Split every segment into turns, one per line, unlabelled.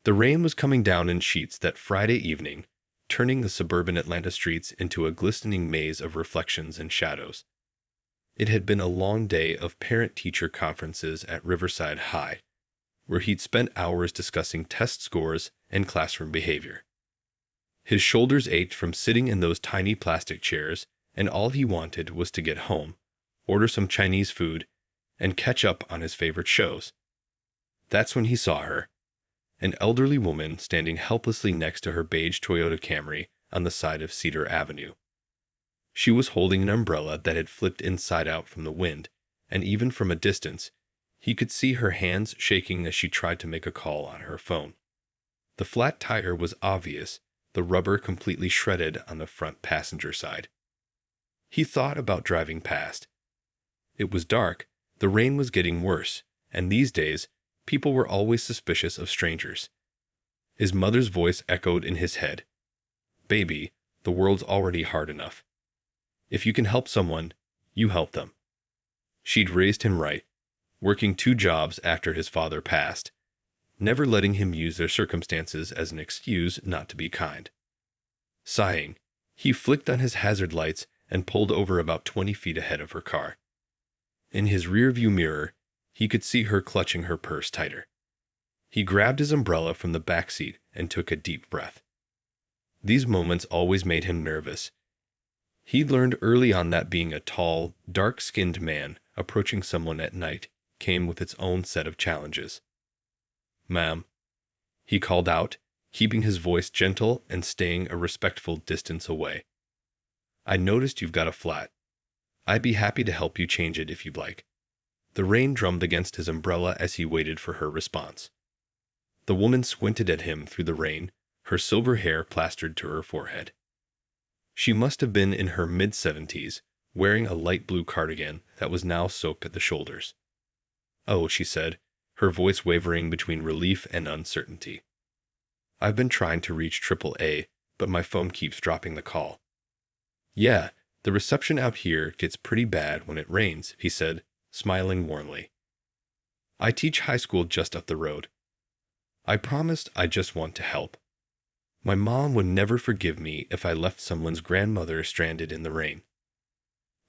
The rain was coming down in sheets that Friday evening, turning the suburban Atlanta streets into a glistening maze of reflections and shadows. It had been a long day of parent-teacher conferences at Riverside High, where he'd spent hours discussing test scores and classroom behavior. His shoulders ached from sitting in those tiny plastic chairs, and all he wanted was to get home, order some Chinese food, and catch up on his favorite shows. That's when he saw her, an elderly woman standing helplessly next to her beige Toyota Camry on the side of Cedar Avenue. She was holding an umbrella that had flipped inside out from the wind, and even from a distance, he could see her hands shaking as she tried to make a call on her phone. The flat tire was obvious, the rubber completely shredded on the front passenger side. He thought about driving past. It was dark, the rain was getting worse, and these days, people were always suspicious of strangers. His mother's voice echoed in his head. "Baby, the world's already hard enough. If you can help someone, you help them." She'd raised him right, working 2 jobs after his father passed, never letting him use their circumstances as an excuse not to be kind. Sighing, he flicked on his hazard lights and pulled over about 20 feet ahead of her car. In his rearview mirror, he could see her clutching her purse tighter. He grabbed his umbrella from the back seat and took a deep breath. These moments always made him nervous. He'd learned early on that being a tall, dark-skinned man approaching someone at night came with its own set of challenges. "Ma'am," he called out, keeping his voice gentle and staying a respectful distance away. "I noticed you've got a flat. I'd be happy to help you change it if you'd like." The rain drummed against his umbrella as he waited for her response. The woman squinted at him through the rain, her silver hair plastered to her forehead. She must have been in her mid-70s, wearing a light blue cardigan that was now soaked at the shoulders. "Oh," she said, her voice wavering between relief and uncertainty. "I've been trying to reach AAA, but my phone keeps dropping the call." "Yeah, the reception out here gets pretty bad when it rains," he said, smiling warmly. "I teach high school just up the road. I promised I just want to help. My mom would never forgive me if I left someone's grandmother stranded in the rain."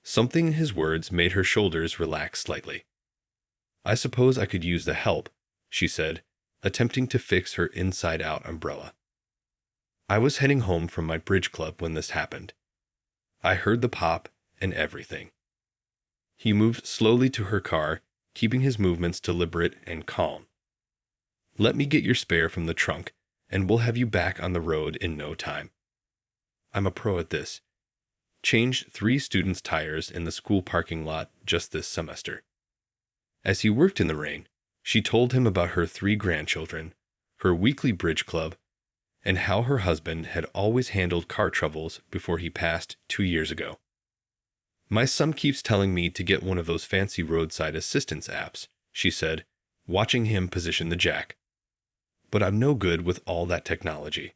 Something in his words made her shoulders relax slightly. "I suppose I could use the help," she said, attempting to fix her inside-out umbrella. "I was heading home from my bridge club when this happened. I heard the pop and everything." He moved slowly to her car, keeping his movements deliberate and calm. "Let me get your spare from the trunk, and we'll have you back on the road in no time. I'm a pro at this. Changed 3 students' tires in the school parking lot just this semester." As he worked in the rain, she told him about her 3 grandchildren, her weekly bridge club, and how her husband had always handled car troubles before he passed 2 years ago. "My son keeps telling me to get one of those fancy roadside assistance apps," she said, watching him position the jack. "But I'm no good with all that technology."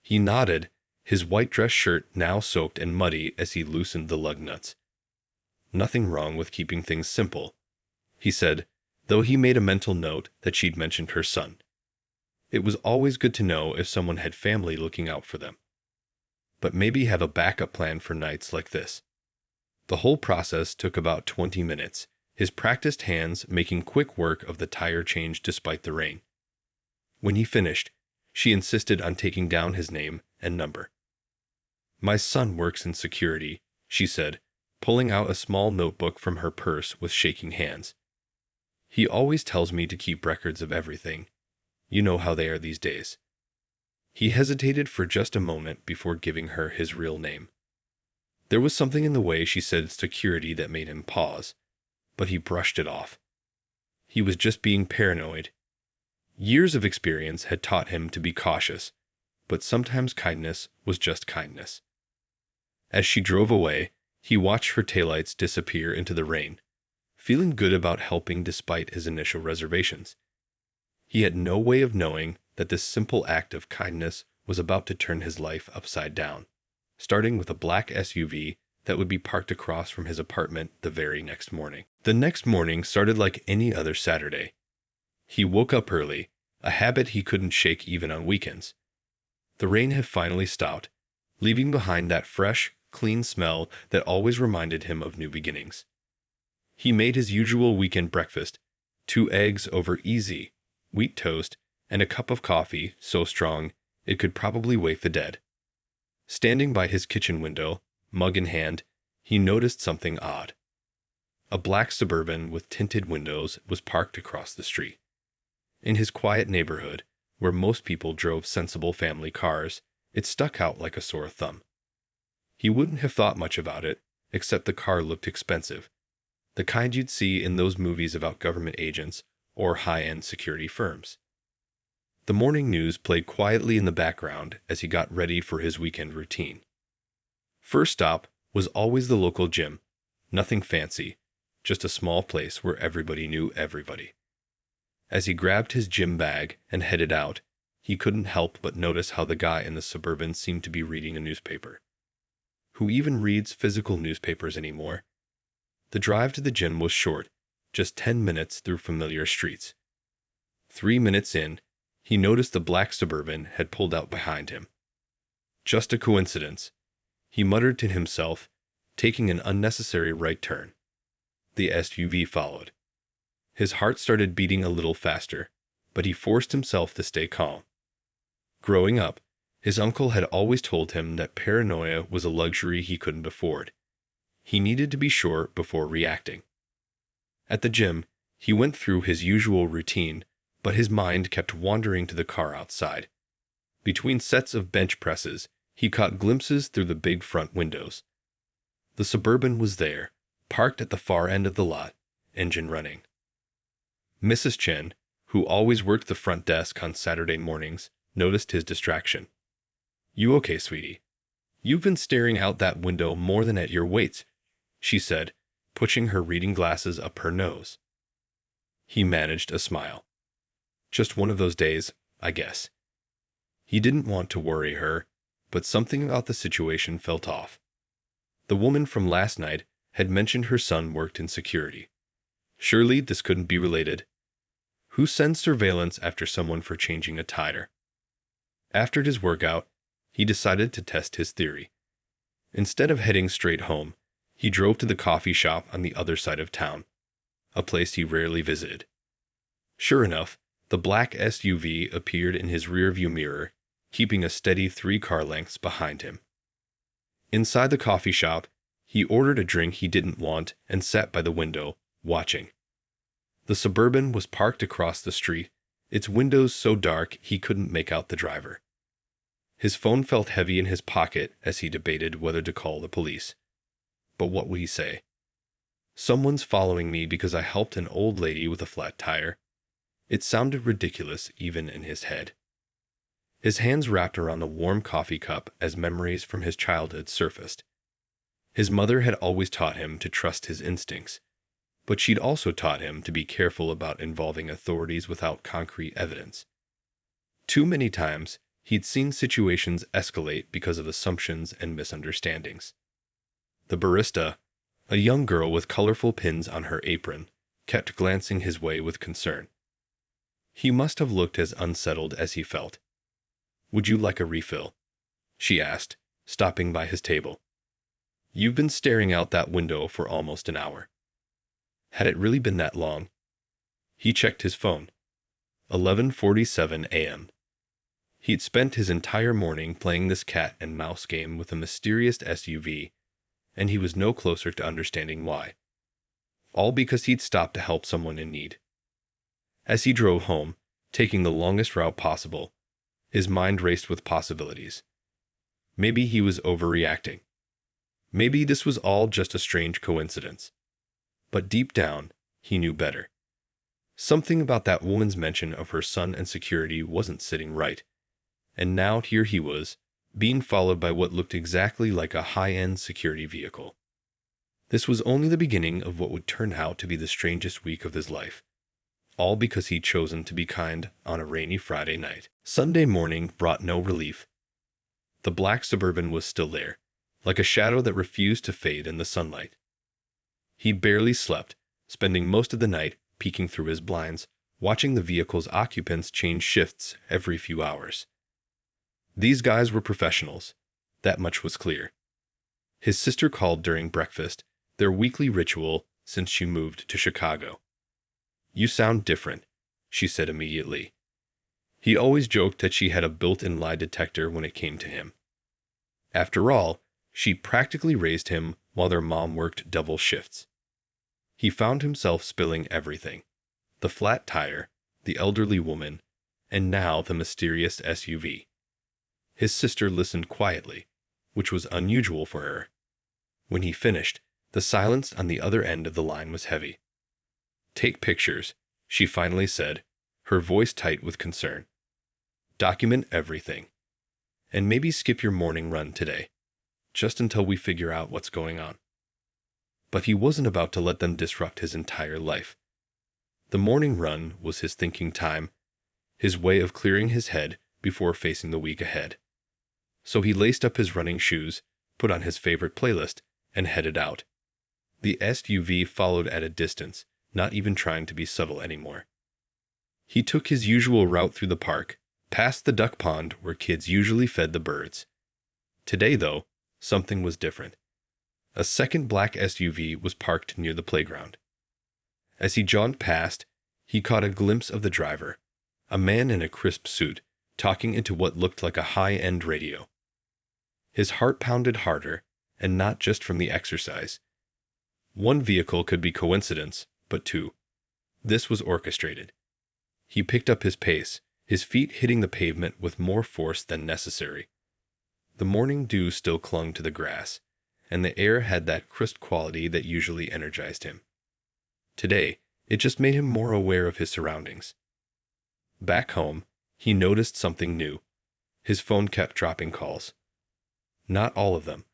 He nodded, his white dress shirt now soaked and muddy as he loosened the lug nuts. "Nothing wrong with keeping things simple," he said, though he made a mental note that she'd mentioned her son. It was always good to know if someone had family looking out for them. But maybe have a backup plan for nights like this. The whole process took about 20 minutes, his practiced hands making quick work of the tire change despite the rain. When he finished, she insisted on taking down his name and number. "My son works in security," she said, pulling out a small notebook from her purse with shaking hands. "He always tells me to keep records of everything. You know how they are these days." He hesitated for just a moment before giving her his real name. There was something in the way she said security that made him pause, but he brushed it off. He was just being paranoid. Years of experience had taught him to be cautious, but sometimes kindness was just kindness. As she drove away, he watched her taillights disappear into the rain, feeling good about helping despite his initial reservations. He had no way of knowing that this simple act of kindness was about to turn his life upside down, starting with a black SUV that would be parked across from his apartment the very next morning. The next morning started like any other Saturday. He woke up early, a habit he couldn't shake even on weekends. The rain had finally stopped, leaving behind that fresh, clean smell that always reminded him of new beginnings. He made his usual weekend breakfast, 2 eggs over easy, wheat toast, and a cup of coffee so strong it could probably wake the dead. Standing by his kitchen window, mug in hand, he noticed something odd. A black Suburban with tinted windows was parked across the street. In his quiet neighborhood, where most people drove sensible family cars, it stuck out like a sore thumb. He wouldn't have thought much about it, except the car looked expensive, the kind you'd see in those movies about government agents or high-end security firms. The morning news played quietly in the background as he got ready for his weekend routine. First stop was always the local gym, nothing fancy, just a small place where everybody knew everybody. As he grabbed his gym bag and headed out, he couldn't help but notice how the guy in the Suburban seemed to be reading a newspaper. Who even reads physical newspapers anymore? The drive to the gym was short, just 10 minutes through familiar streets. 3 minutes in, he noticed the black Suburban had pulled out behind him. Just a coincidence, he muttered to himself, taking an unnecessary right turn. The SUV followed. His heart started beating a little faster, but he forced himself to stay calm. Growing up, his uncle had always told him that paranoia was a luxury he couldn't afford. He needed to be sure before reacting. At the gym, he went through his usual routine, but his mind kept wandering to the car outside. Between sets of bench presses, he caught glimpses through the big front windows. The Suburban was there, parked at the far end of the lot, engine running. Mrs. Chen, who always worked the front desk on Saturday mornings, noticed his distraction. "You okay, sweetie? You've been staring out that window more than at your weights," she said, pushing her reading glasses up her nose. He managed a smile. Just one of those days, I guess. He didn't want to worry her, but something about the situation felt off. The woman from last night had mentioned her son worked in security. Surely this couldn't be related. Who sends surveillance after someone for changing a tire? After his workout, he decided to test his theory. Instead of heading straight home, he drove to the coffee shop on the other side of town, a place he rarely visited. Sure enough, the black SUV appeared in his rearview mirror, keeping a steady 3 car lengths behind him. Inside the coffee shop, he ordered a drink he didn't want and sat by the window, watching. The Suburban was parked across the street, its windows so dark he couldn't make out the driver. His phone felt heavy in his pocket as he debated whether to call the police. But what would he say? "Someone's following me because I helped an old lady with a flat tire." It sounded ridiculous even in his head. His hands wrapped around the warm coffee cup as memories from his childhood surfaced. His mother had always taught him to trust his instincts, but she'd also taught him to be careful about involving authorities without concrete evidence. Too many times, he'd seen situations escalate because of assumptions and misunderstandings. The barista, a young girl with colorful pins on her apron, kept glancing his way with concern. He must have looked as unsettled as he felt. "Would you like a refill?" she asked, stopping by his table. "You've been staring out that window for almost an hour." Had it really been that long? He checked his phone. 11:47 a.m. He'd spent his entire morning playing this cat and mouse game with a mysterious SUV, and he was no closer to understanding why. All because he'd stopped to help someone in need. As he drove home, taking the longest route possible, his mind raced with possibilities. Maybe he was overreacting. Maybe this was all just a strange coincidence. But deep down, he knew better. Something about that woman's mention of her son and security wasn't sitting right. And now here he was, being followed by what looked exactly like a high-end security vehicle. This was only the beginning of what would turn out to be the strangest week of his life. All because he'd chosen to be kind on a rainy Friday night. Sunday morning brought no relief. The black Suburban was still there, like a shadow that refused to fade in the sunlight. He barely slept, spending most of the night peeking through his blinds, watching the vehicle's occupants change shifts every few hours. These guys were professionals. That much was clear. His sister called during breakfast, their weekly ritual since she moved to Chicago. "You sound different," she said immediately. He always joked that she had a built-in lie detector when it came to him. After all, she practically raised him while their mom worked double shifts. He found himself spilling everything: the flat tire, the elderly woman, and now the mysterious SUV. His sister listened quietly, which was unusual for her. When he finished, the silence on the other end of the line was heavy. "Take pictures," she finally said, her voice tight with concern. "Document everything. And maybe skip your morning run today, just until we figure out what's going on." But he wasn't about to let them disrupt his entire life. The morning run was his thinking time, his way of clearing his head before facing the week ahead. So he laced up his running shoes, put on his favorite playlist, and headed out. The SUV followed at a distance, not even trying to be subtle anymore. He took his usual route through the park, past the duck pond where kids usually fed the birds. Today, though, something was different. A second black SUV was parked near the playground. As he jogged past, he caught a glimpse of the driver, a man in a crisp suit, talking into what looked like a high-end radio. His heart pounded harder, and not just from the exercise. One vehicle could be coincidence, but two. This was orchestrated. He picked up his pace, his feet hitting the pavement with more force than necessary. The morning dew still clung to the grass, and the air had that crisp quality that usually energized him. Today, it just made him more aware of his surroundings. Back home, he noticed something new. His phone kept dropping calls. Not all of them,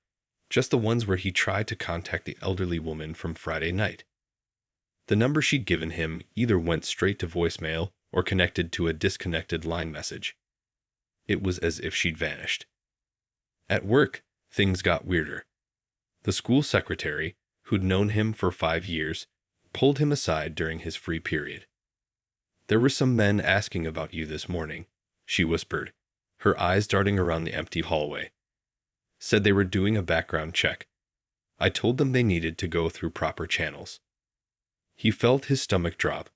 just the ones where he tried to contact the elderly woman from Friday night. The number she'd given him either went straight to voicemail or connected to a disconnected line message. It was as if she'd vanished. At work, things got weirder. The school secretary, who'd known him for 5 years, pulled him aside during his free period. "There were some men asking about you this morning," she whispered, her eyes darting around the empty hallway. "Said they were doing a background check. I told them they needed to go through proper channels." He felt his stomach drop.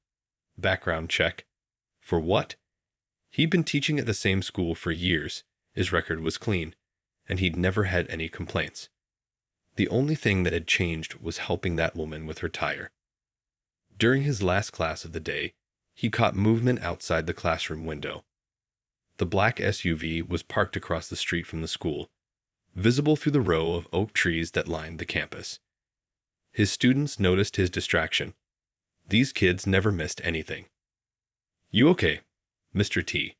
Background check? For what? He'd been teaching at the same school for years, his record was clean, and he'd never had any complaints. The only thing that had changed was helping that woman with her tire. During his last class of the day, he caught movement outside the classroom window. The black SUV was parked across the street from the school, visible through the row of oak trees that lined the campus. His students noticed his distraction. These kids never missed anything. "You okay, Mr. T?"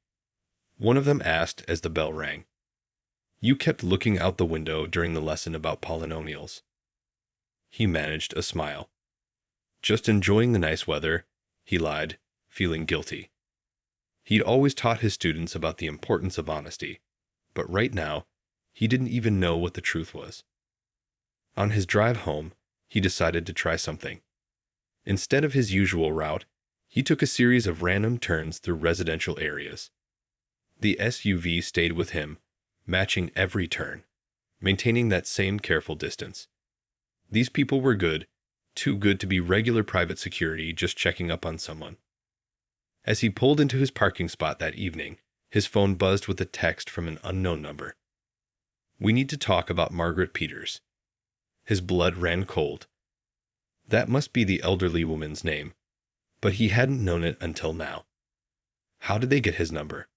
one of them asked as the bell rang. "You kept looking out the window during the lesson about polynomials." He managed a smile. "Just enjoying the nice weather," he lied, feeling guilty. He'd always taught his students about the importance of honesty, but right now, he didn't even know what the truth was. On his drive home, he decided to try something. Instead of his usual route, he took a series of random turns through residential areas. The SUV stayed with him, matching every turn, maintaining that same careful distance. These people were good, too good to be regular private security just checking up on someone. As he pulled into his parking spot that evening, his phone buzzed with a text from an unknown number. "We need to talk about Margaret Peters." His blood ran cold. That must be the elderly woman's name, but he hadn't known it until now. How did they get his number?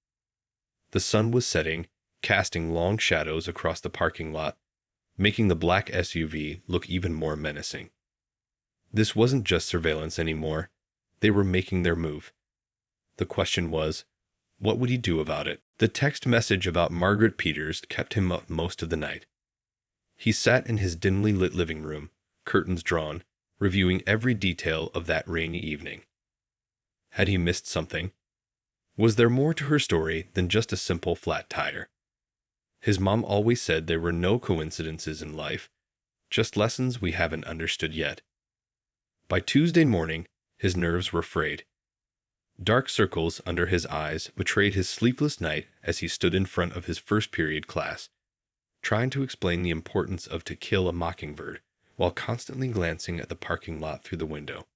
The sun was setting, casting long shadows across the parking lot, making the black SUV look even more menacing. This wasn't just surveillance anymore. They were making their move. The question was, what would he do about it? The text message about Margaret Peters kept him up most of the night. He sat in his dimly lit living room, curtains drawn, reviewing every detail of that rainy evening. Had he missed something? Was there more to her story than just a simple flat tire? His mom always said there were no coincidences in life, just lessons we haven't understood yet. By Tuesday morning, his nerves were frayed. Dark circles under his eyes betrayed his sleepless night as he stood in front of his first period class, trying to explain the importance of To Kill a Mockingbird while constantly glancing at the parking lot through the window.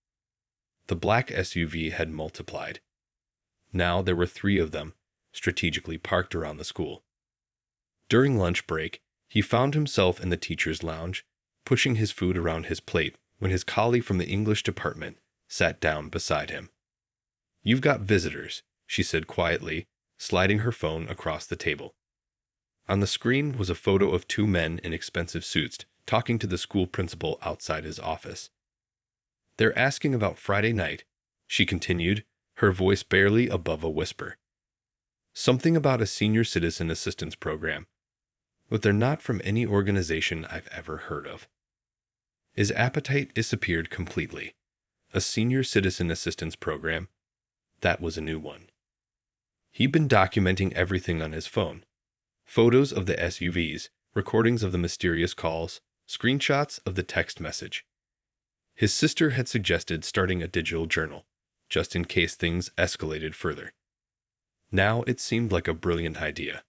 The black SUV had multiplied. Now there were 3 of them, strategically parked around the school. During lunch break, he found himself in the teacher's lounge, pushing his food around his plate when his colleague from the English department sat down beside him. "You've got visitors," she said quietly, sliding her phone across the table. On the screen was a photo of 2 men in expensive suits talking to the school principal outside his office. "They're asking about Friday night," she continued, her voice barely above a whisper. "Something about a senior citizen assistance program, but they're not from any organization I've ever heard of." His appetite disappeared completely. A senior citizen assistance program? That was a new one. He'd been documenting everything on his phone. Photos of the SUVs, recordings of the mysterious calls, screenshots of the text message. His sister had suggested starting a digital journal, just in case things escalated further. Now it seemed like a brilliant idea.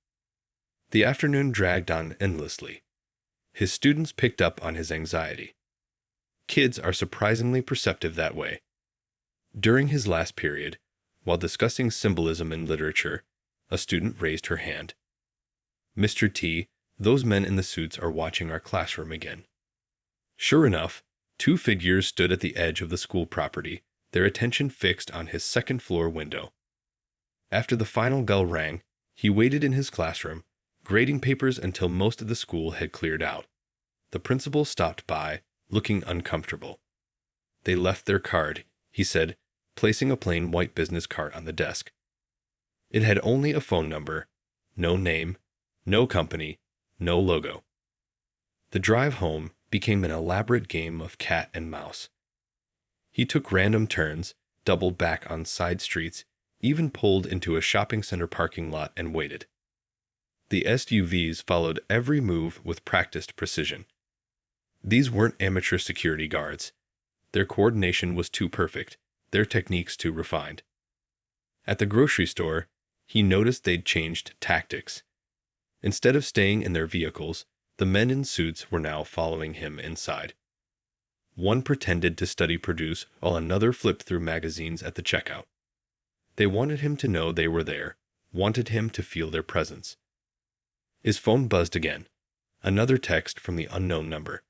The afternoon dragged on endlessly. His students picked up on his anxiety. Kids are surprisingly perceptive that way. During his last period, while discussing symbolism in literature, a student raised her hand. "Mr. T, those men in the suits are watching our classroom again." Sure enough, 2 figures stood at the edge of the school property, their attention fixed on his second-floor window. After the final bell rang, he waited in his classroom, grading papers until most of the school had cleared out. The principal stopped by, looking uncomfortable. "They left their card," he said, placing a plain white business card on the desk. It had only a phone number, no name, no company, no logo. The drive home became an elaborate game of cat and mouse. He took random turns, doubled back on side streets, even pulled into a shopping center parking lot and waited. The SUVs followed every move with practiced precision. These weren't amateur security guards. Their coordination was too perfect, their techniques too refined. At the grocery store, he noticed they'd changed tactics. Instead of staying in their vehicles, the men in suits were now following him inside. One pretended to study produce while another flipped through magazines at the checkout. They wanted him to know they were there, wanted him to feel their presence. His phone buzzed again. Another text from the unknown number.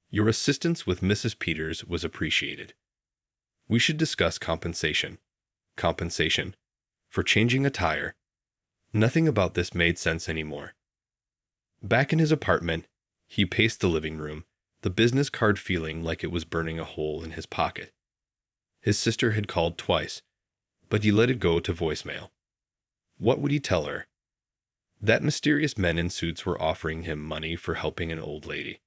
"Your assistance with Mrs. Peters was appreciated. We should discuss compensation." Compensation? For changing a tire? Nothing about this made sense anymore. Back in his apartment, he paced the living room, the business card feeling like it was burning a hole in his pocket. His sister had called twice, but he let it go to voicemail. What would he tell her? That mysterious men in suits were offering him money for helping an old lady.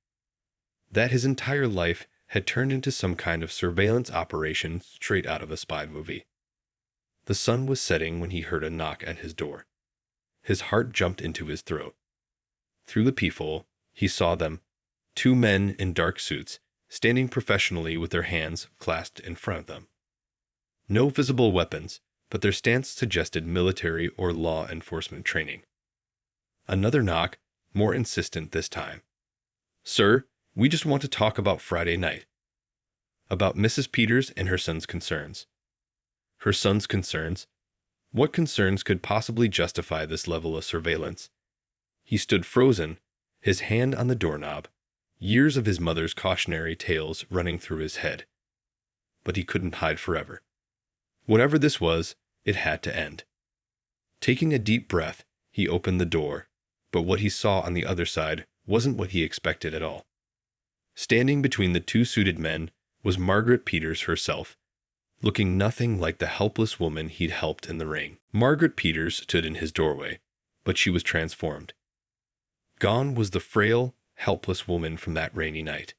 That his entire life had turned into some kind of surveillance operation straight out of a spy movie. The sun was setting when he heard a knock at his door. His heart jumped into his throat. Through the peephole, he saw them, 2 men in dark suits, standing professionally with their hands clasped in front of them. No visible weapons, but their stance suggested military or law enforcement training. Another knock, more insistent this time. "Sir, we just want to talk about Friday night." About Mrs. Peters and her son's concerns. Her son's concerns? What concerns could possibly justify this level of surveillance? He stood frozen, his hand on the doorknob, years of his mother's cautionary tales running through his head. But he couldn't hide forever. Whatever this was, it had to end. Taking a deep breath, he opened the door, but what he saw on the other side wasn't what he expected at all. Standing between the 2 suited men was Margaret Peters herself, looking nothing like the helpless woman he'd helped in the ring. Margaret Peters stood in his doorway, but she was transformed. Gone was the frail, helpless woman from that rainy night.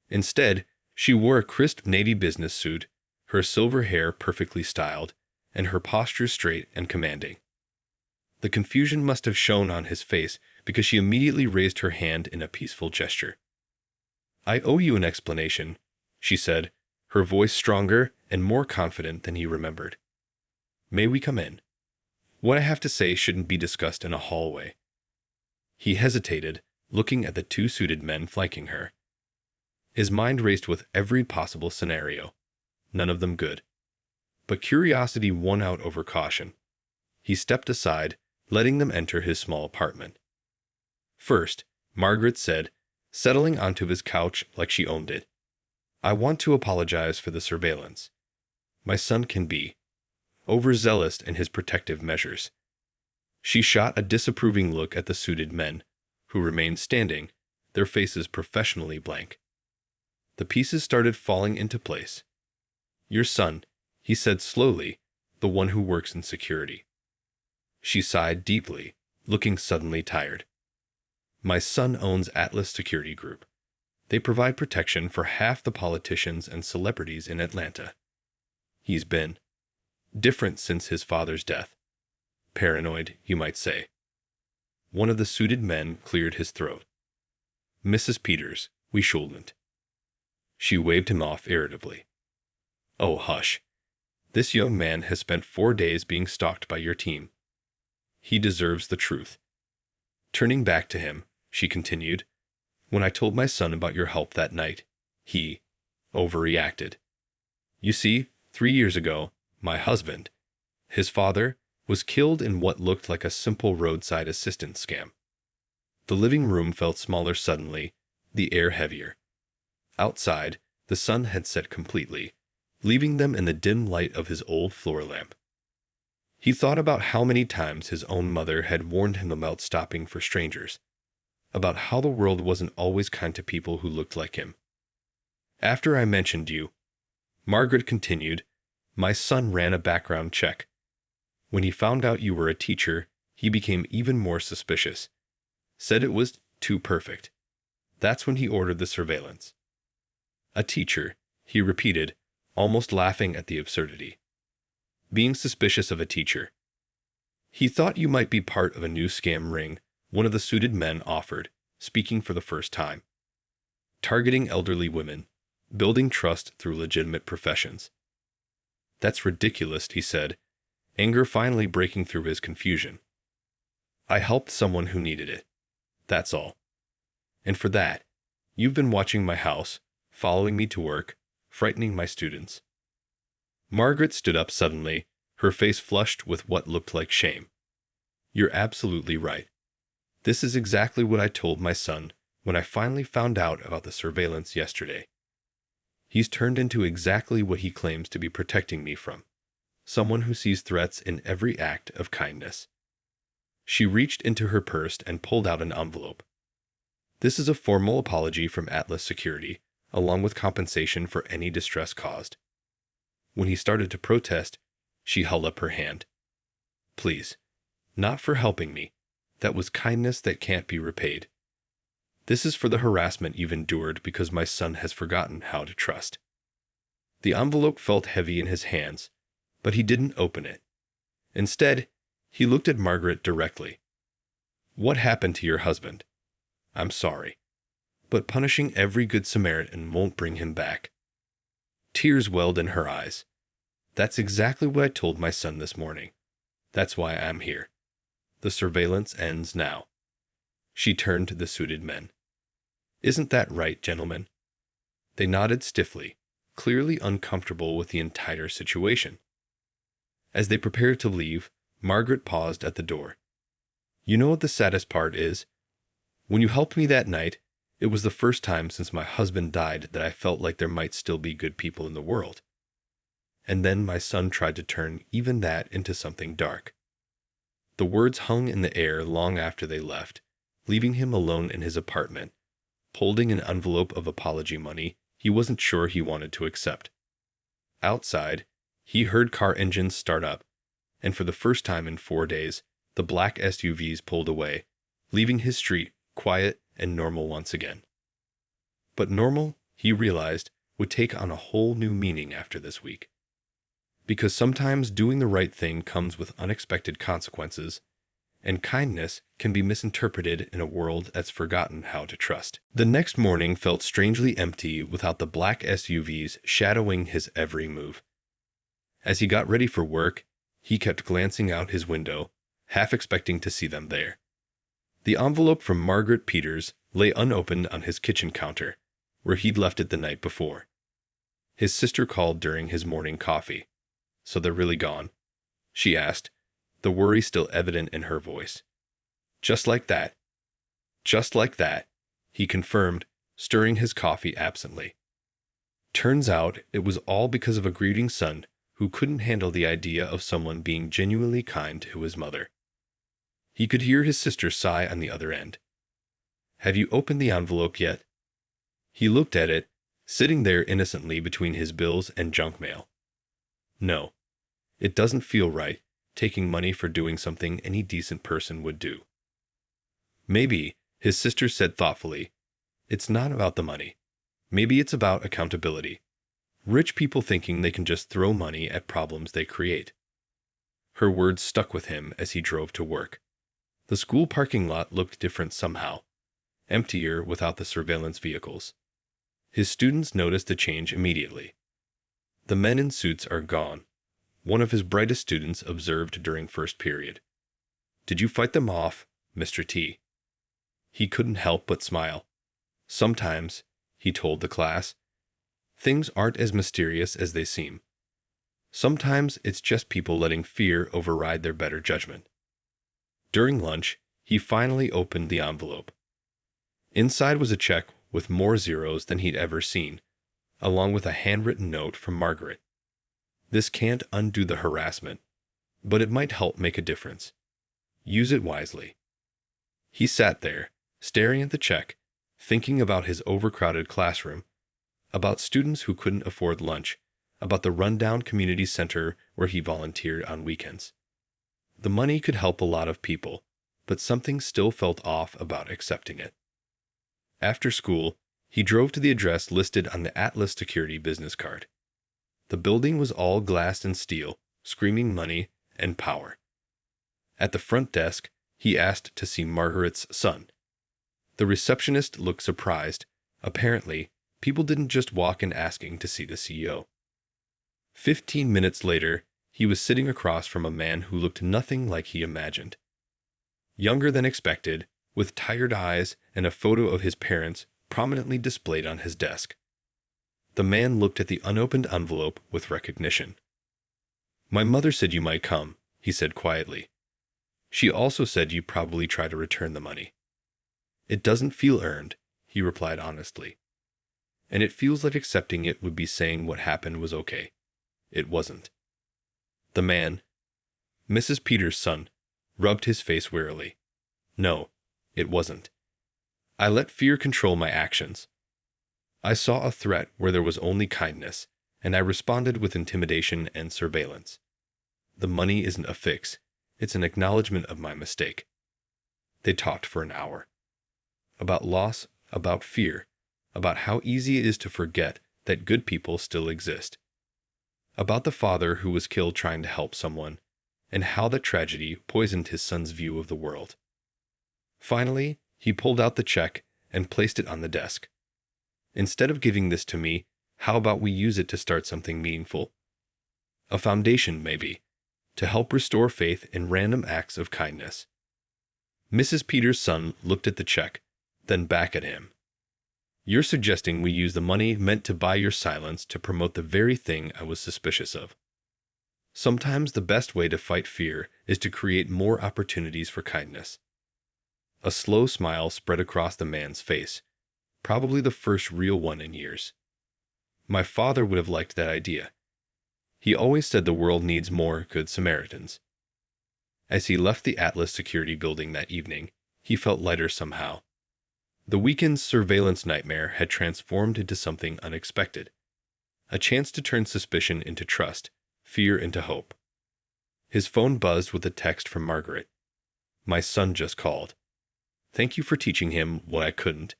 Instead, she wore a crisp navy business suit, her silver hair perfectly styled, and her posture straight and commanding. The confusion must have shown on his face because she immediately raised her hand in a peaceful gesture. "I owe you an explanation," she said, her voice stronger and more confident than he remembered. May we come in? What I have to say shouldn't be discussed in a hallway. He hesitated, looking at the two suited men flanking her. His mind raced with every possible scenario, none of them good. But curiosity won out over caution. He stepped aside, letting them enter his small apartment. First, Margaret said, settling onto his couch like she owned it, "I want to apologize for the surveillance. My son can be overzealous in his protective measures." She shot a disapproving look at the suited men, who remained standing, their faces professionally blank. The pieces started falling into place. "Your son," he said slowly, "the one who works in security." She sighed deeply, looking suddenly tired. "My son owns Atlas Security Group. They provide protection for half the politicians and celebrities in Atlanta. He's been different since his father's death. Paranoid, you might say." One of the suited men cleared his throat. "Mrs. Peters, we shouldn't." She waved him off irritably. "Oh, hush. This young man has spent 4 days being stalked by your team. He deserves the truth." Turning back to him, she continued, "When I told my son about your help that night, he overreacted. You see, 3 years ago, my husband, his father, was killed in what looked like a simple roadside assistance scam." The living room felt smaller suddenly, the air heavier. Outside, the sun had set completely, leaving them in the dim light of his old floor lamp. He thought about how many times his own mother had warned him about stopping for strangers, about how the world wasn't always kind to people who looked like him. "After I mentioned you," Margaret continued, "my son ran a background check. When he found out you were a teacher, he became even more suspicious. Said it was too perfect. That's when he ordered the surveillance." "A teacher," he repeated, almost laughing at the absurdity. "Being suspicious of a teacher." "He thought you might be part of a new scam ring," one of the suited men offered, speaking for the first time. "Targeting elderly women, building trust through legitimate professions." "That's ridiculous," he said, anger finally breaking through his confusion. "I helped someone who needed it. That's all. And for that, you've been watching my house, following me to work, frightening my students." Margaret stood up suddenly, her face flushed with what looked like shame. "You're absolutely right. This is exactly what I told my son when I finally found out about the surveillance yesterday. He's turned into exactly what he claims to be protecting me from. Someone who sees threats in every act of kindness." She reached into her purse and pulled out an envelope. "This is a formal apology from Atlas Security, along with compensation for any distress caused." When he started to protest, she held up her hand. "Please, not for helping me. That was kindness that can't be repaid. This is for the harassment you've endured because my son has forgotten how to trust." The envelope felt heavy in his hands, but he didn't open it. Instead, he looked at Margaret directly. "What happened to your husband? I'm sorry. But punishing every good Samaritan won't bring him back." Tears welled in her eyes. "That's exactly what I told my son this morning. That's why I'm here. The surveillance ends now." She turned to the suited men. "Isn't that right, gentlemen?" They nodded stiffly, clearly uncomfortable with the entire situation. As they prepared to leave, Margaret paused at the door. "You know what the saddest part is? When you helped me that night, it was the first time since my husband died that I felt like there might still be good people in the world. And then my son tried to turn even that into something dark." The words hung in the air long after they left, leaving him alone in his apartment, holding an envelope of apology money he wasn't sure he wanted to accept. Outside, he heard car engines start up, and for the first time in 4 days, the black SUVs pulled away, leaving his street quiet and normal once again. But normal, he realized, would take on a whole new meaning after this week. Because sometimes doing the right thing comes with unexpected consequences, and kindness can be misinterpreted in a world that's forgotten how to trust. The next morning felt strangely empty without the black SUVs shadowing his every move. As he got ready for work, He kept glancing out his window, half expecting to see them there. The envelope from Margaret Peters lay unopened on his kitchen counter, where he'd left it the night before. His sister called during his morning coffee. "So they're really gone?" she asked, the worry still evident in her voice. "Just like that." "Just like that," he confirmed, stirring his coffee absently. Turns out it was all because of a grieving son who couldn't handle the idea of someone being genuinely kind to his mother. He could hear his sister sigh on the other end. "Have you opened the envelope yet?" He looked at it, sitting there innocently between his bills and junk mail. "No. It doesn't feel right, taking money for doing something any decent person would do." "Maybe," his sister said thoughtfully, "it's not about the money. Maybe it's about accountability. Rich people thinking they can just throw money at problems they create." Her words stuck with him as he drove to work. The school parking lot looked different somehow, emptier without the surveillance vehicles. His students noticed the change immediately. "The men in suits are gone," one of his brightest students observed during first period. "Did you fight them off, Mr. T?" He couldn't help but smile. "Sometimes," he told the class, "things aren't as mysterious as they seem. Sometimes it's just people letting fear override their better judgment." During lunch, he finally opened the envelope. Inside was a check with more zeros than he'd ever seen, along with a handwritten note from Margaret. "This can't undo the harassment, but it might help make a difference. Use it wisely." He sat there, staring at the check, thinking about his overcrowded classroom, about students who couldn't afford lunch, about the rundown community center where he volunteered on weekends. The money could help a lot of people, but something still felt off about accepting it. After school, he drove to the address listed on the Atlas Security business card. The building was all glass and steel, screaming money and power. At the front desk, he asked to see Margaret's son. The receptionist looked surprised. Apparently, people didn't just walk in asking to see the CEO. 15 minutes later, he was sitting across from a man who looked nothing like he imagined. Younger than expected, with tired eyes and a photo of his parents prominently displayed on his desk. The man looked at the unopened envelope with recognition. "My mother said you might come," he said quietly. "She also said you'd probably try to return the money." "It doesn't feel earned," he replied honestly. "And it feels like accepting it would be saying what happened was okay. It wasn't." The man, Mrs. Peters' son, rubbed his face wearily. "No, it wasn't. I let fear control my actions. I saw a threat where there was only kindness, and I responded with intimidation and surveillance. The money isn't a fix. It's an acknowledgement of my mistake." They talked for an hour. About loss, about fear, about how easy it is to forget that good people still exist. About the father who was killed trying to help someone, and how that tragedy poisoned his son's view of the world. Finally, he pulled out the check and placed it on the desk. "Instead of giving this to me, how about we use it to start something meaningful? A foundation, maybe, to help restore faith in random acts of kindness." Mrs. Peters' son looked at the check, then back at him. "You're suggesting we use the money meant to buy your silence to promote the very thing I was suspicious of. Sometimes the best way to fight fear is to create more opportunities for kindness." A slow smile spread across the man's face, probably the first real one in years. "My father would have liked that idea. He always said the world needs more Good Samaritans." As he left the Atlas Security building that evening, he felt lighter somehow. The weekend's surveillance nightmare had transformed into something unexpected. A chance to turn suspicion into trust, fear into hope. His phone buzzed with a text from Margaret. "My son just called. Thank you for teaching him what I couldn't.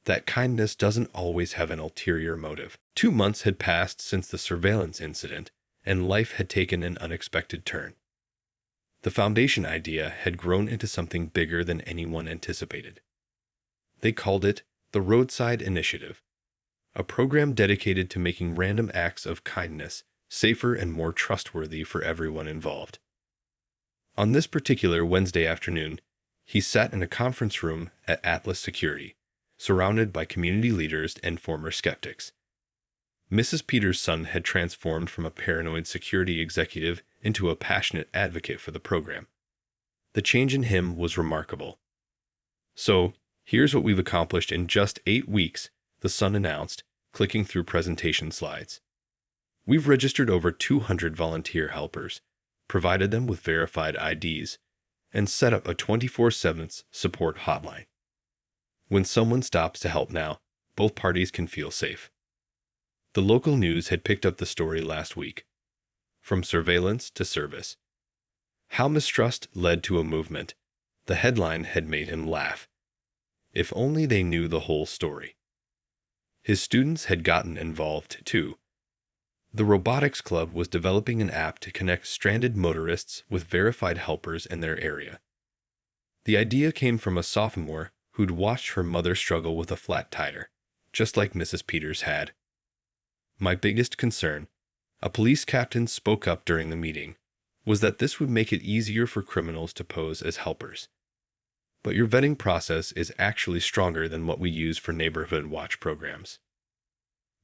That kindness doesn't always have an ulterior motive." 2 months had passed since the surveillance incident, and life had taken an unexpected turn. The foundation idea had grown into something bigger than anyone anticipated. They called it the Roadside Initiative, a program dedicated to making random acts of kindness safer and more trustworthy for everyone involved. On this particular Wednesday afternoon, he sat in a conference room at Atlas Security, surrounded by community leaders and former skeptics. Mrs. Peters' son had transformed from a paranoid security executive into a passionate advocate for the program. The change in him was remarkable. "So, here's what we've accomplished in just 8 weeks," the son announced, clicking through presentation slides. "We've registered over 200 volunteer helpers, provided them with verified IDs, and set up a 24/7 support hotline. When someone stops to help now, both parties can feel safe." The local news had picked up the story last week. From surveillance to service. How mistrust led to a movement. The headline had made him laugh. If only they knew the whole story. His students had gotten involved too. The Robotics Club was developing an app to connect stranded motorists with verified helpers in their area. The idea came from a sophomore who'd watched her mother struggle with a flat tire, just like Mrs. Peters had. "My biggest concern," a police captain spoke up during the meeting, "was that this would make it easier for criminals to pose as helpers. But your vetting process is actually stronger than what we use for neighborhood watch programs."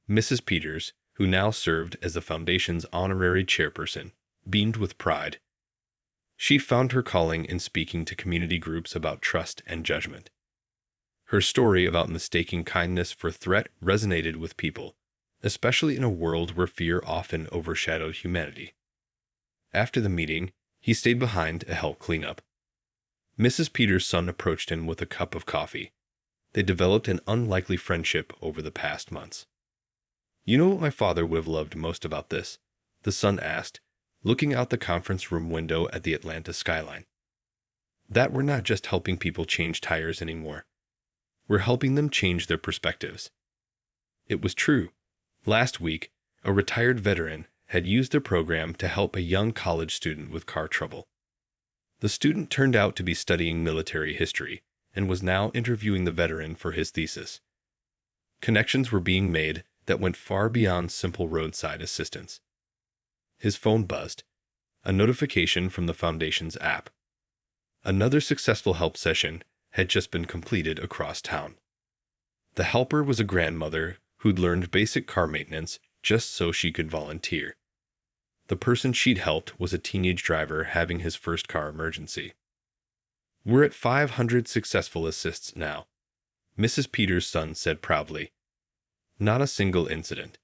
Mrs. Peters, who now served as the foundation's honorary chairperson, beamed with pride. She found her calling in speaking to community groups about trust and judgment. Her story about mistaking kindness for threat resonated with people, especially in a world where fear often overshadowed humanity. After the meeting, he stayed behind to help clean up. Mrs. Peters' son approached him with a cup of coffee. They developed an unlikely friendship over the past months. "You know what my father would have loved most about this?" the son asked, looking out the conference room window at the Atlanta skyline. "That we're not just helping people change tires anymore. We're helping them change their perspectives." It was true. Last week, a retired veteran had used the program to help a young college student with car trouble. The student turned out to be studying military history and was now interviewing the veteran for his thesis. Connections were being made that went far beyond simple roadside assistance. His phone buzzed. A notification from the Foundation's app. Another successful help session had just been completed across town. The helper was a grandmother who'd learned basic car maintenance just so she could volunteer. The person she'd helped was a teenage driver having his first car emergency. "We're at 500 successful assists now," Mrs. Peters' son said proudly. "Not a single incident.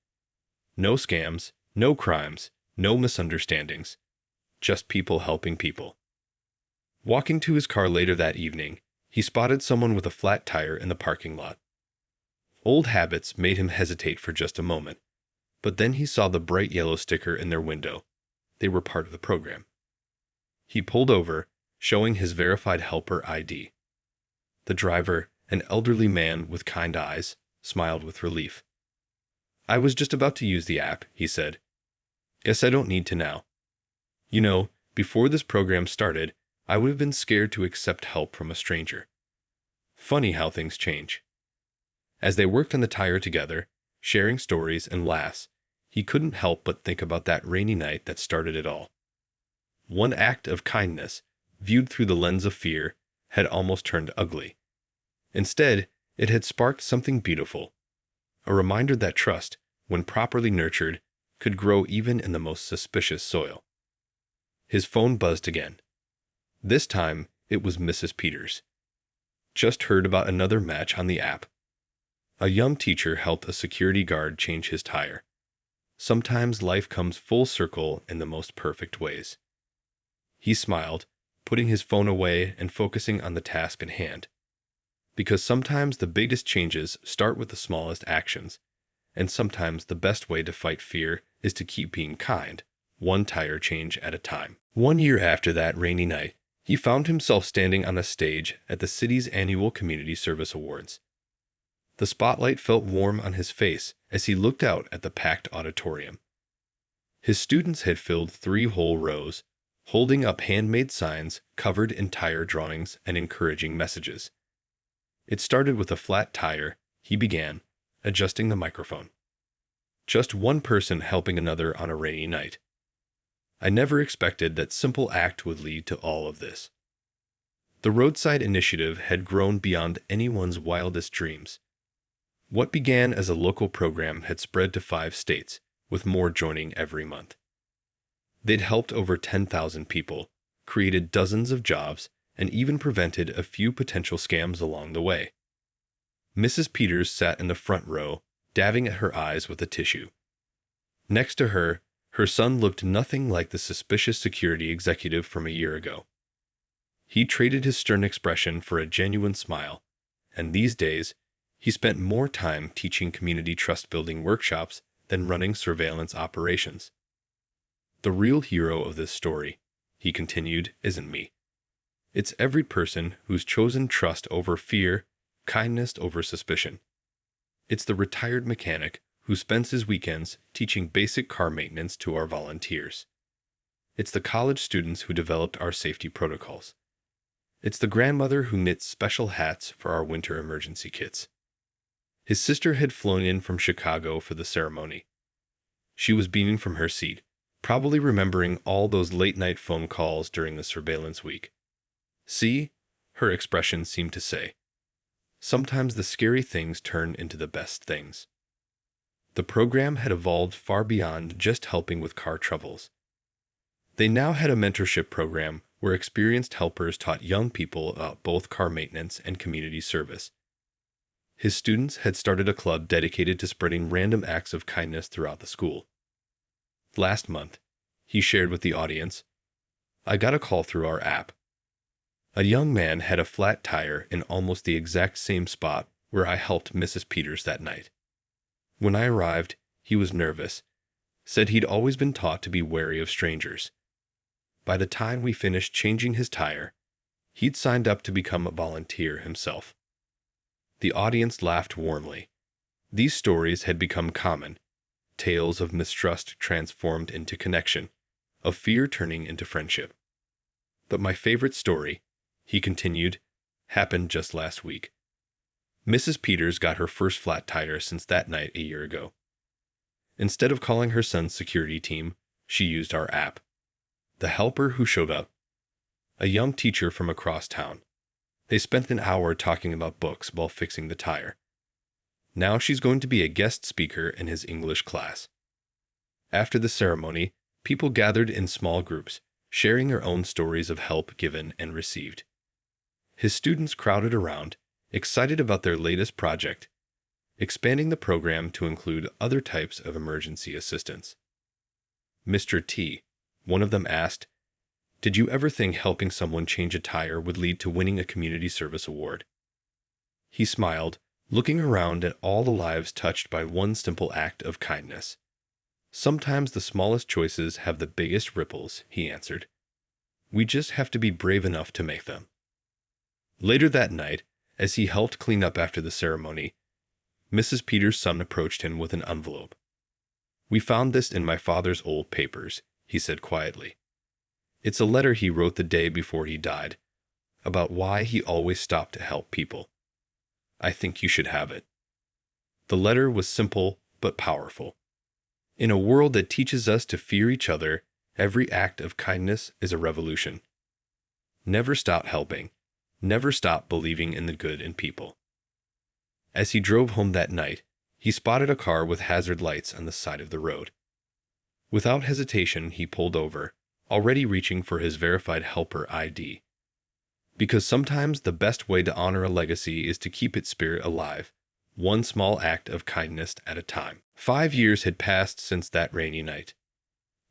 No scams, no crimes, no misunderstandings. Just people helping people." Walking to his car later that evening, he spotted someone with a flat tire in the parking lot. Old habits made him hesitate for just a moment, but then he saw the bright yellow sticker in their window. They were part of the program. He pulled over, showing his verified helper ID. The driver, an elderly man with kind eyes, smiled with relief. "I was just about to use the app," he said. "Guess I don't need to now. You know, before this program started, I would have been scared to accept help from a stranger." Funny how things change. As they worked on the tire together, sharing stories and laughs, he couldn't help but think about that rainy night that started it all. One act of kindness, viewed through the lens of fear, had almost turned ugly. Instead, it had sparked something beautiful. A reminder that trust, when properly nurtured, could grow even in the most suspicious soil. His phone buzzed again. This time, it was Mrs. Peters. "Just heard about another match on the app." A young teacher helped a security guard change his tire. Sometimes life comes full circle in the most perfect ways. He smiled, putting his phone away and focusing on the task at hand. Because sometimes the biggest changes start with the smallest actions, and sometimes the best way to fight fear is to keep being kind, one tire change at a time. 1 year after that rainy night, he found himself standing on a stage at the city's annual Community Service Awards. The spotlight felt warm on his face as he looked out at the packed auditorium. His students had filled 3 whole rows, holding up handmade signs covered in tire drawings and encouraging messages. It started with a flat tire, he began, adjusting the microphone. Just one person helping another on a rainy night. I never expected that simple act would lead to all of this. The roadside initiative had grown beyond anyone's wildest dreams. What began as a local program had spread to 5 states, with more joining every month. They'd helped over 10,000 people, created dozens of jobs, and even prevented a few potential scams along the way. Mrs. Peters sat in the front row, dabbing at her eyes with a tissue. Next to her, her son looked nothing like the suspicious security executive from a year ago. He traded his stern expression for a genuine smile, and these days, he spent more time teaching community trust-building workshops than running surveillance operations. The real hero of this story, he continued, isn't me. It's every person who's chosen trust over fear, kindness over suspicion. It's the retired mechanic who spends his weekends teaching basic car maintenance to our volunteers. It's the college students who developed our safety protocols. It's the grandmother who knits special hats for our winter emergency kits. His sister had flown in from Chicago for the ceremony. She was beaming from her seat, probably remembering all those late-night phone calls during the surveillance week. See, her expression seemed to say, sometimes the scary things turn into the best things. The program had evolved far beyond just helping with car troubles. They now had a mentorship program where experienced helpers taught young people about both car maintenance and community service. His students had started a club dedicated to spreading random acts of kindness throughout the school. Last month, he shared with the audience, I got a call through our app. A young man had a flat tire in almost the exact same spot where I helped Mrs. Peters that night. When I arrived, he was nervous, said he'd always been taught to be wary of strangers. By the time we finished changing his tire, he'd signed up to become a volunteer himself. The audience laughed warmly. These stories had become common, tales of mistrust transformed into connection, of fear turning into friendship. But my favorite story, he continued, happened just last week. Mrs. Peters got her first flat tire since that night a year ago. Instead of calling her son's security team, she used our app. The helper who showed up, a young teacher from across town. They spent an hour talking about books while fixing the tire. Now she's going to be a guest speaker in his English class. After the ceremony, people gathered in small groups, sharing their own stories of help given and received. His students crowded around, excited about their latest project, expanding the program to include other types of emergency assistance. Mr. T, one of them asked, did you ever think helping someone change a tire would lead to winning a community service award? He smiled, looking around at all the lives touched by one simple act of kindness. Sometimes the smallest choices have the biggest ripples, he answered. We just have to be brave enough to make them. Later that night, as he helped clean up after the ceremony, Mrs. Peters' son approached him with an envelope. We found this in my father's old papers, he said quietly. It's a letter he wrote the day before he died, about why he always stopped to help people. I think you should have it. The letter was simple but powerful. In a world that teaches us to fear each other, every act of kindness is a revolution. Never stop helping. Never stop believing in the good in people. As he drove home that night, he spotted a car with hazard lights on the side of the road. Without hesitation, he pulled over, already reaching for his verified helper ID. Because sometimes the best way to honor a legacy is to keep its spirit alive, one small act of kindness at a time. 5 years had passed since that rainy night.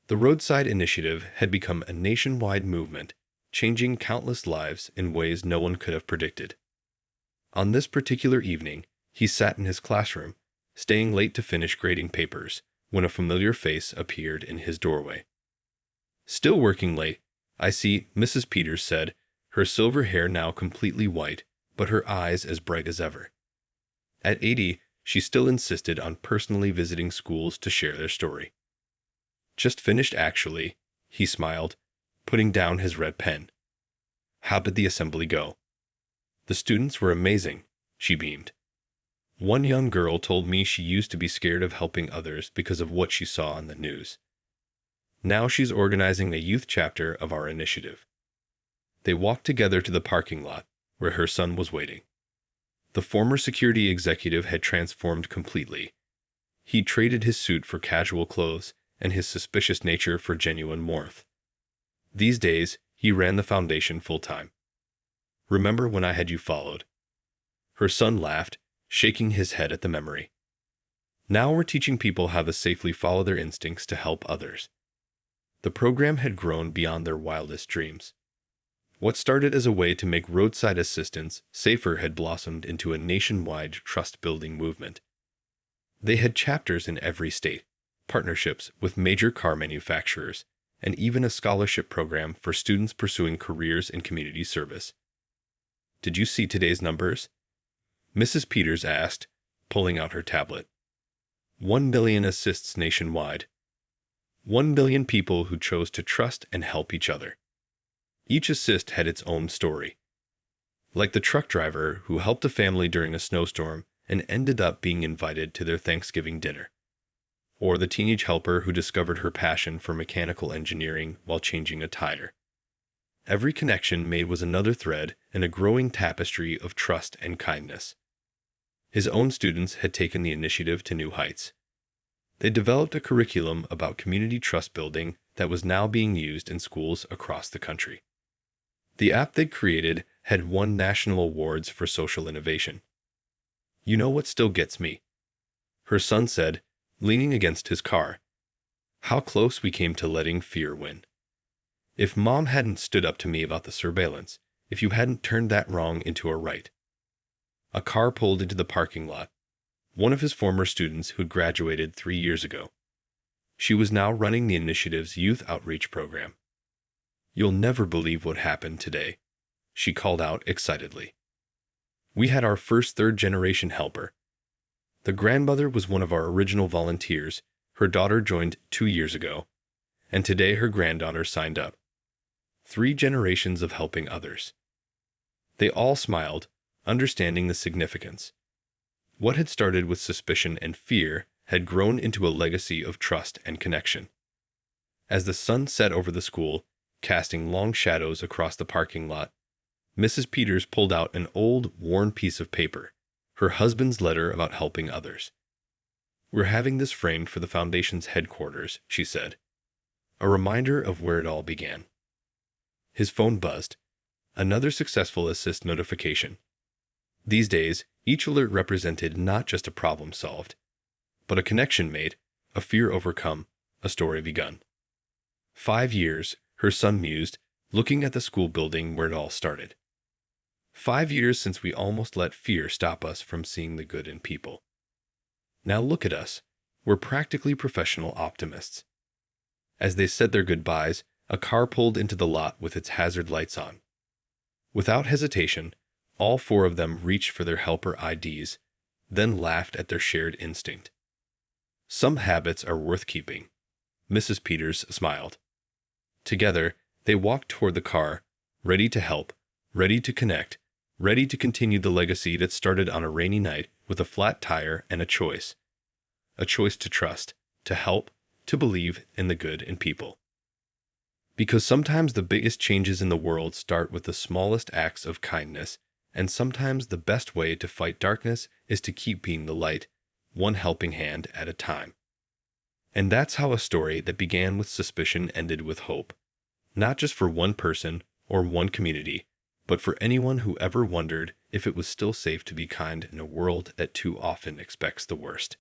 The Roadside Initiative had become a nationwide movement, changing countless lives in ways no one could have predicted. On this particular evening, he sat in his classroom, staying late to finish grading papers, when a familiar face appeared in his doorway. Still working late, I see, Mrs. Peters said, her silver hair now completely white, but her eyes as bright as ever. At 80, she still insisted on personally visiting schools to share their story. Just finished, actually, he smiled, putting down his red pen. How did the assembly go? The students were amazing, she beamed. One young girl told me she used to be scared of helping others because of what she saw on the news. Now she's organizing a youth chapter of our initiative. They walked together to the parking lot, where her son was waiting. The former security executive had transformed completely. He traded his suit for casual clothes and his suspicious nature for genuine warmth. These days, he ran the foundation full-time. Remember when I had you followed? Her son laughed, shaking his head at the memory. Now we're teaching people how to safely follow their instincts to help others. The program had grown beyond their wildest dreams. What started as a way to make roadside assistance safer had blossomed into a nationwide trust-building movement. They had chapters in every state, partnerships with major car manufacturers, and even a scholarship program for students pursuing careers in community service. Did you see today's numbers? Mrs. Peters asked, pulling out her tablet. 1 billion assists nationwide. 1 billion people who chose to trust and help each other. Each assist had its own story. Like the truck driver who helped a family during a snowstorm and ended up being invited to their Thanksgiving dinner. Or the teenage helper who discovered her passion for mechanical engineering while changing a tire. Every connection made was another thread in a growing tapestry of trust and kindness. His own students had taken the initiative to new heights. They developed a curriculum about community trust building that was now being used in schools across the country. The app they'd created had won national awards for social innovation. You know what still gets me? Her son said, leaning against his car. How close we came to letting fear win. If Mom hadn't stood up to me about the surveillance, if you hadn't turned that wrong into a right. A car pulled into the parking lot. One of his former students who'd graduated 3 years ago. She was now running the initiative's youth outreach program. You'll never believe what happened today, she called out excitedly. We had our first third-generation helper. The grandmother was one of our original volunteers. Her daughter joined 2 years ago, and today her granddaughter signed up. 3 generations of helping others. They all smiled, understanding the significance. What had started with suspicion and fear had grown into a legacy of trust and connection. As the sun set over the school, casting long shadows across the parking lot, Mrs. Peters pulled out an old, worn piece of paper, her husband's letter about helping others. We're having this framed for the Foundation's headquarters, she said. A reminder of where it all began. His phone buzzed. Another successful assist notification. These days, each alert represented not just a problem solved, but a connection made, a fear overcome, a story begun. 5 years, her son mused, looking at the school building where it all started. 5 years since we almost let fear stop us from seeing the good in people. Now look at us. We're practically professional optimists. As they said their goodbyes, a car pulled into the lot with its hazard lights on. Without hesitation, all 4 of them reached for their helper IDs, then laughed at their shared instinct. Some habits are worth keeping. Mrs. Peters smiled. Together, they walked toward the car, ready to help, ready to connect, ready to continue the legacy that started on a rainy night with a flat tire and a choice. A choice to trust, to help, to believe in the good in people. Because sometimes the biggest changes in the world start with the smallest acts of kindness, and sometimes the best way to fight darkness is to keep being the light, one helping hand at a time. And that's how a story that began with suspicion ended with hope. Not just for one person or one community, but for anyone who ever wondered if it was still safe to be kind in a world that too often expects the worst.